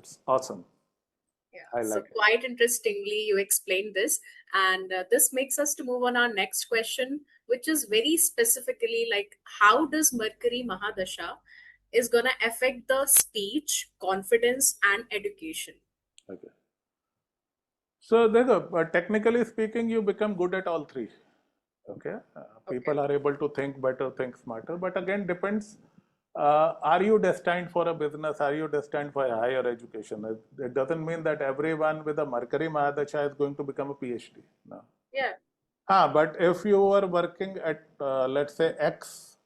It's awesome. Yeah. I So like it. quite interestingly, you explained this, and this makes us to move on our next question, which is very specifically like, how does Mercury Mahadasha is going to affect the speech, confidence, and education? Okay. So technically speaking, you become good at all three. Okay. People are able to think better, think smarter, but again depends. Are you destined for a business? Are you destined for a higher education? It doesn't mean that everyone with a Mercury Mahadasha is going to become a PhD. No. Yeah. But if you are working at, let's say, X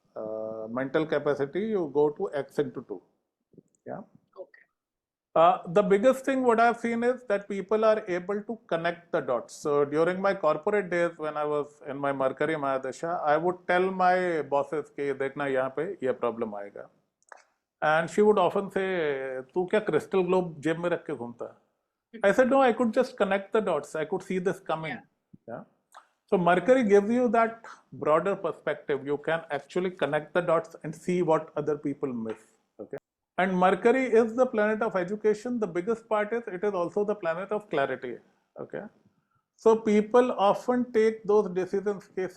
mental capacity, you go to X into 2. Yeah. Okay. The biggest thing what I've seen is that people are able to connect the dots. So during my corporate days when I was in my Mercury Mahadasha, I would tell my bosses कि देखना यहाँ पे ये problem आएगा. And she would often say, तू क्या crystal globe जेब में रख के घूमता है? I said, no, I could just connect the dots. I could see this coming. Yeah. So Mercury gives you that broader perspective. You can actually connect the dots and see what other people miss. Okay. And Mercury is the planet of education. The biggest part is it is also the planet of clarity. Okay. So people often take those decisions. They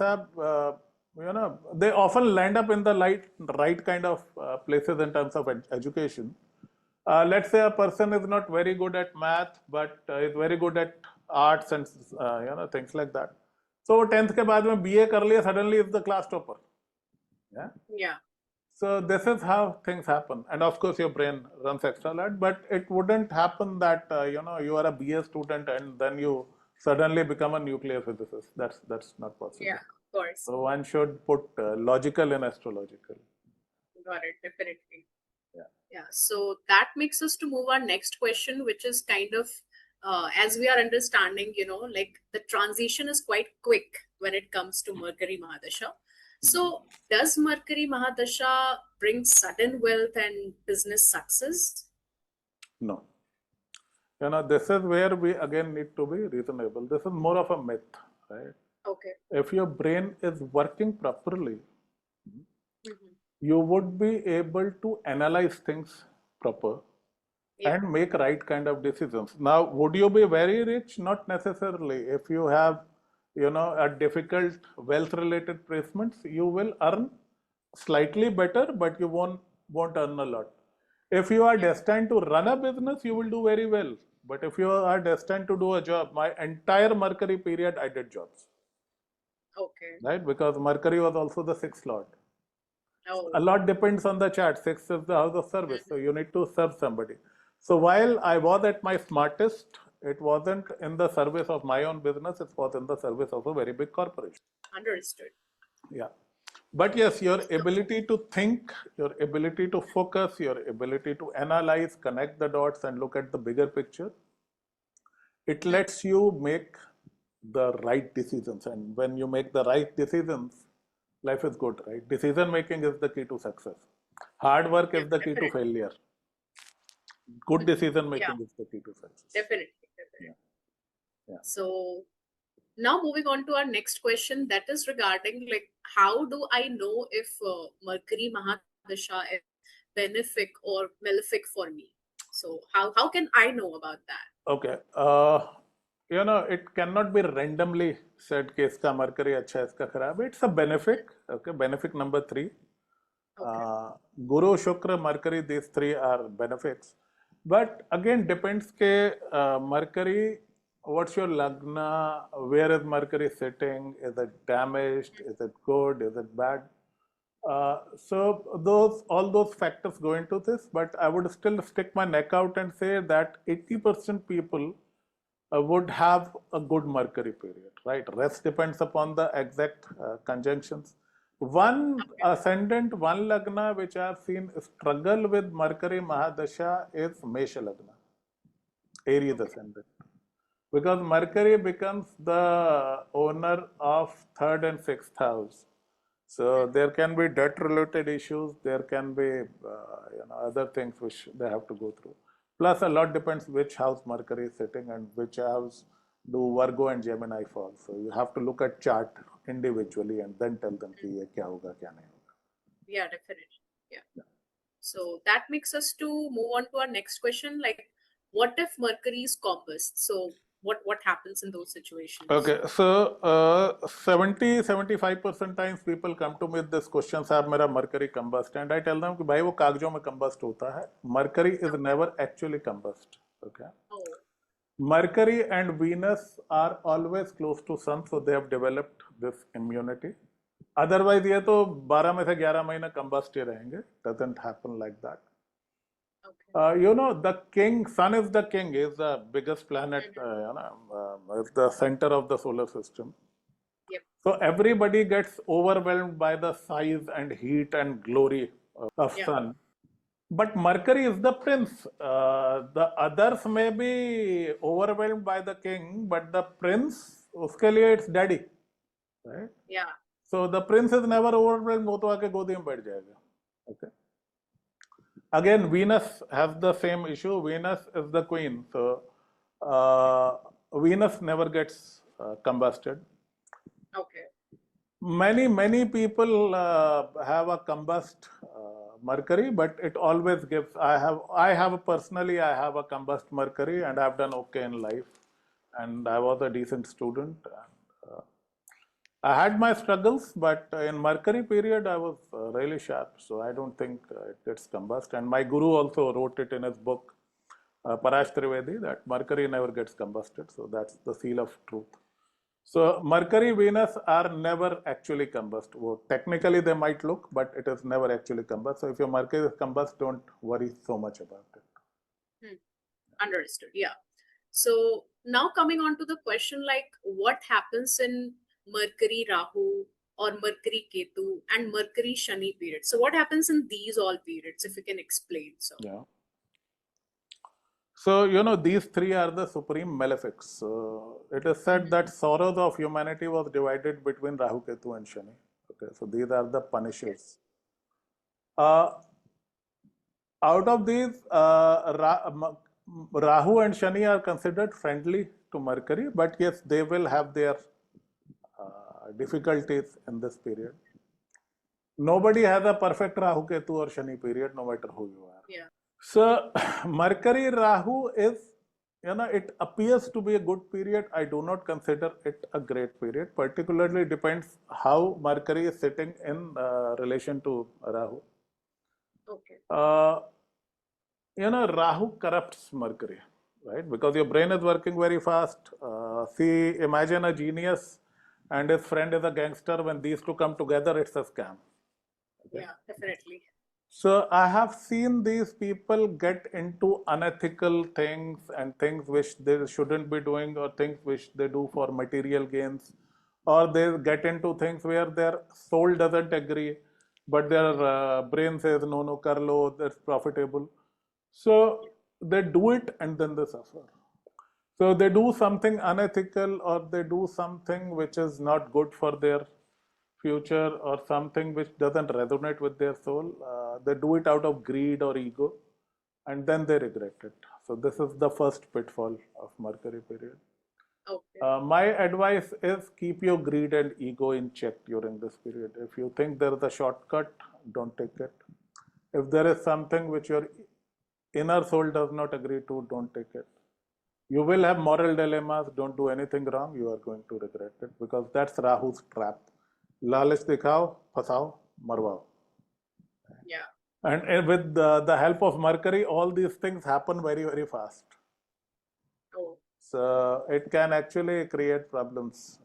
often land up in the right kind of places in terms of education. Let's say a person is not very good at math, but is very good at arts and things like that. So 10th के बाद में BA कर लिया, suddenly is the class topper. Yeah. Yeah. So this is how things happen, and of course your brain runs extra lot. But it wouldn't happen that you are a BA student and then you suddenly become a nuclear physicist. That's not possible. Yeah, of course. So one should put logical and astrological. Got it, definitely. Yeah. Yeah. So that makes us to move our next question, which is kind of as we are understanding, like the transition is quite quick when it comes to Mercury Mahadasha. So does Mercury Mahadasha bring sudden wealth and business success? No. This is where we again need to be reasonable. This is more of a myth, right? Okay. If your brain is working properly, you would be able to analyze things proper and make right kind of decisions. Now, would you be very rich? Not necessarily. If you have, a difficult wealth-related placements, you will earn slightly better, but you won't earn a lot. If you are destined to run a business, you will do very well. But if you are destined to do a job, my entire Mercury period, I did jobs. Okay. Right? Because Mercury was also the 6th lord. Oh. A lot depends on the chart. 6 is the house of service. So you need to serve somebody. So while I was at my smartest, it wasn't in the service of my own business. It was in the service of a very big corporation. Understood. Yeah. But yes, your ability to think, your ability to focus, your ability to analyze, connect the dots and look at the bigger picture, it lets you make the right decisions. And when you make the right decisions, life is good, right? Decision making is the key to success. Hard work is the key to failure. Good decision making is the key to success. Definitely. Yeah. So now moving on to our next question, that is regarding like, how do I know if Mercury Mahadasha is benefic or malefic for me? So how can I know about that? Okay. It cannot be randomly said कि इसका Mercury अच्छा है, इसका खराब है. It's a benefic. Okay. Benefic number 3. Guru, Shukra, Mercury, these 3 are benefics. But again, depends ke Mercury, what's your lagna, where is Mercury sitting, is it damaged, is it good, is it bad? So all those factors go into this, but I would still stick my neck out and say that 80% people would have a good Mercury period, right? Rest depends upon the exact conjunctions. One ascendant, one lagna which I have seen struggle with Mercury Mahadasha is Mesha lagna, Aries ascendant. Because Mercury becomes the owner of 3rd and 6th house. So there can be debt related issues, there can be other things which they have to go through. Plus a lot depends which house Mercury is sitting and which house do Virgo and Gemini fall. So you have to look at chart individually and then tell them कि ये क्या होगा क्या नहीं होगा. Yeah, definitely. Yeah. So that makes us to move on to our next question. Like, what if Mercury is combust? So what happens in those situations? Okay, so 70-75% times people come to me with this question, साहब मेरा Mercury combust, and I tell them कि भाई वो कागजों में combust होता है. Mercury is never actually combust. Okay. Oh, Mercury and Venus are always close to Sun, so they have developed this immunity. Otherwise ये तो 12 में से 11 महीने combust ही रहेंगे. Doesn't happen like that. okay. You know, the king, Sun is the king, is the biggest planet, is the center of the solar system. Yep. So everybody gets overwhelmed by the size and heat and glory of Yeah. Sun. But Mercury is the prince. The others may be overwhelmed by the king, but the prince, उसके लिए it's daddy, right? Yeah. So the prince is never overwhelmed. वो तो आके गोदी में बैठ जाएगा. Okay. Again, Venus has the same issue. Venus is the queen, so Venus never gets combusted. Okay. Many people have a combust Mercury, but it always gives. I have personally, I have a combust Mercury, and I've done okay in life, and I was a decent student. And, I had my struggles, but in Mercury period, I was really sharp. So I don't think it gets combust. And my guru also wrote it in his book, Parash Trivedi, that Mercury never gets combusted. So that's the seal of truth. So Mercury, Venus are never actually combust. Well, technically they might look, but it is never actually combust. So if your Mercury is combust, don't worry so much about it. Understood. Yeah. So now coming on to the question, like what happens in Mercury-Rahu or Mercury-Ketu and Mercury-Shani period? So what happens in these all periods, if you can explain? So Yeah. So, you know, these three are the supreme malefics. It is said that sorrows of humanity was divided between Rahu, Ketu and Shani. Okay, so these are the punishers. Out of these, Rahu and Shani are considered friendly to Mercury, but yes, they will have their difficulties in this period. Nobody has a perfect Rahu, Ketu or Shani period, no matter who you are. yeah. So Mercury Rahu is, you know, it appears to be a good period. I do not consider it a great period. Particularly depends how Mercury is sitting in relation to Rahu. Okay. You know, Rahu corrupts Mercury, right? Because your brain is working very fast. See, imagine a genius and his friend is a gangster. When these two come together, it's a scam. Okay? Yeah, definitely. So I have seen these people get into unethical things and things which they shouldn't be doing, or things which they do for material gains, or they get into things where their soul doesn't agree, but their brain says no, no, kar lo, that's profitable. So they do it and then they suffer. So they do something unethical, or they do something which is not good for their future, or something which doesn't resonate with their soul. They do it out of greed or ego, and then they regret it. So this is the first pitfall of Mercury period. Okay. My advice is keep your greed and ego in check during this period. If you think there is a shortcut, don't take it. If there is something which your inner soul does not agree to, don't take it. You will have moral dilemmas. Don't do anything wrong. You are going to regret it, because that's Rahu's trap. लालच दिखाओ, फसाओ, मरवाओ. Yeah. And with the help of Mercury, all these things happen very, very fast. Oh. So it can actually create problems